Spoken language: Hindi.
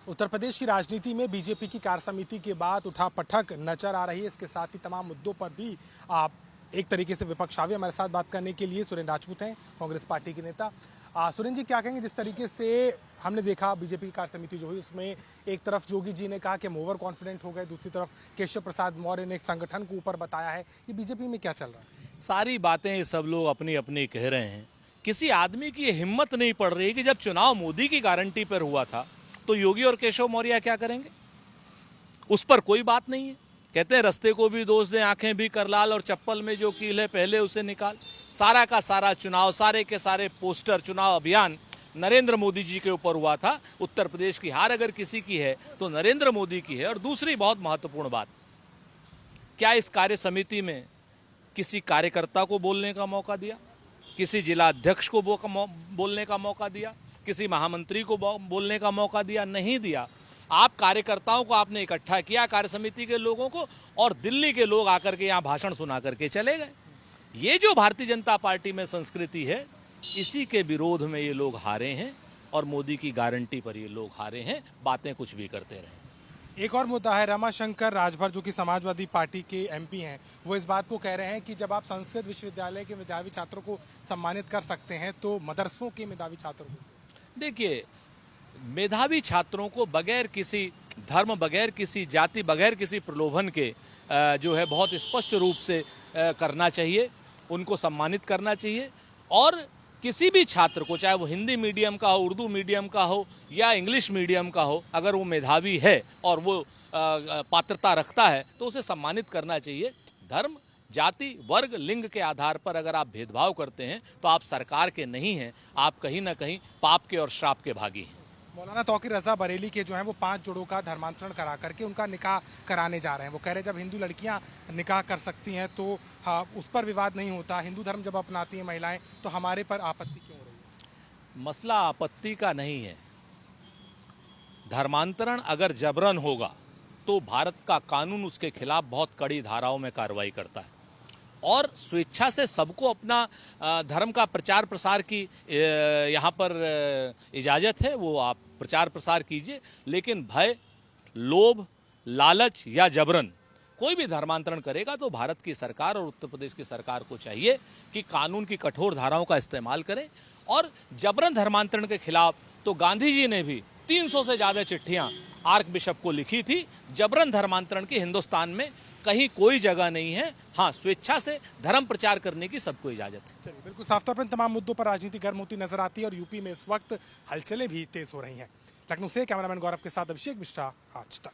उत्तर प्रदेश की राजनीति में बीजेपी की कार्य समिति के बाद उठापटक नजर आ रही है। इसके साथ ही तमाम मुद्दों पर भी एक तरीके से विपक्ष आगे हमारे साथ बात करने के लिए सुरेंद्र राजपूत हैं, कांग्रेस पार्टी के नेता। सुरेंद्र जी, क्या कहेंगे जिस तरीके से हमने देखा बीजेपी की कार्य समिति जो हुई उसमें एक तरफ योगी जी ने कहा कि हम ओवर कॉन्फिडेंट हो गए, दूसरी तरफ केशव प्रसाद मौर्य ने एक संगठन को ऊपर बताया है। ये बीजेपी में क्या चल रहा है? सारी बातें ये सब लोग अपनी अपनी कह रहे हैं। किसी आदमी की हिम्मत नहीं पड़ रही कि जब चुनाव मोदी की गारंटी पर हुआ था तो योगी और केशव मौर्य क्या करेंगे, उस पर कोई बात नहीं है। कहते हैं रास्ते को भी दोष दें, आंखें भी कर लाल, और चप्पल में जो कील है पहले उसे निकाल। सारा का सारा चुनाव, सारे के सारे पोस्टर, चुनाव अभियान नरेंद्र मोदी जी के ऊपर हुआ था। उत्तर प्रदेश की हार अगर किसी की है तो नरेंद्र मोदी की है। और दूसरी बहुत महत्वपूर्ण बात, क्या इस कार्य समिति में किसी कार्यकर्ता को बोलने का मौका दिया, किसी जिला अध्यक्ष को बोलने का मौका दिया, किसी महामंत्री को बोलने का मौका दिया? नहीं दिया। आप कार्यकर्ताओं को आपने इकट्ठा किया, कार्य समिति के लोगों को, और दिल्ली के लोग आकर के यहाँ भाषण सुना करके चले गए। ये जो भारतीय जनता पार्टी में संस्कृति है, इसी के विरोध में ये लोग हारे हैं और मोदी की गारंटी पर ये लोग हारे हैं। बातें कुछ भी करते रहे। एक और मुद्दा है, रमाशंकर राजभर जो कि समाजवादी पार्टी के एमपी हैं, वो इस बात को कह रहे हैं कि जब आप संस्कृत विश्वविद्यालय के मेधावी छात्रों को सम्मानित कर सकते हैं तो मदरसों के मेधावी छात्रों को? देखिए, मेधावी छात्रों को बगैर किसी धर्म, बगैर किसी जाति, बगैर किसी प्रलोभन के जो है बहुत स्पष्ट रूप से करना चाहिए, उनको सम्मानित करना चाहिए। और किसी भी छात्र को, चाहे वो हिंदी मीडियम का हो, उर्दू मीडियम का हो या इंग्लिश मीडियम का हो, अगर वो मेधावी है और वो पात्रता रखता है तो उसे सम्मानित करना चाहिए। धर्म, जाति, वर्ग, लिंग के आधार पर अगर आप भेदभाव करते हैं तो आप सरकार के नहीं हैं, आप कहीं ना कहीं पाप के और श्राप के भागी हैं। मौलाना तौकीर रजा बरेली के जो हैं वो 5 जोड़ों का धर्मांतरण करा करके उनका निकाह कराने जा रहे हैं। वो कह रहे हैं जब हिंदू लड़कियां निकाह कर सकती हैं तो उस पर विवाद नहीं होता, हिंदू धर्म जब अपनाती हैं महिलाएं तो हमारे पर आपत्ति क्यों हो रही है? मसला आपत्ति का नहीं है। धर्मांतरण अगर जबरन होगा तो भारत का कानून उसके खिलाफ बहुत कड़ी धाराओं में कार्रवाई करता है। और स्वेच्छा से सबको अपना धर्म का प्रचार प्रसार की यहाँ पर इजाज़त है, वो आप प्रचार प्रसार कीजिए। लेकिन भय, लोभ, लालच या जबरन कोई भी धर्मांतरण करेगा तो भारत की सरकार और उत्तर प्रदेश की सरकार को चाहिए कि कानून की कठोर धाराओं का इस्तेमाल करें। और जबरन धर्मांतरण के खिलाफ तो गांधी जी ने भी 300 से ज़्यादा चिट्ठियाँ आर्क बिशप को लिखी थी। जबरन धर्मांतरण की हिंदुस्तान में कहीं कोई जगह नहीं है। हाँ, स्वेच्छा से धर्म प्रचार करने की सबको इजाजत है। बिल्कुल साफ तौर पर इन तमाम मुद्दों पर राजनीति गर्म होती नजर आती है और यूपी में इस वक्त हलचलें भी तेज हो रही हैं। लखनऊ से कैमरामैन गौरव के साथ अभिषेक मिश्रा, आज तक।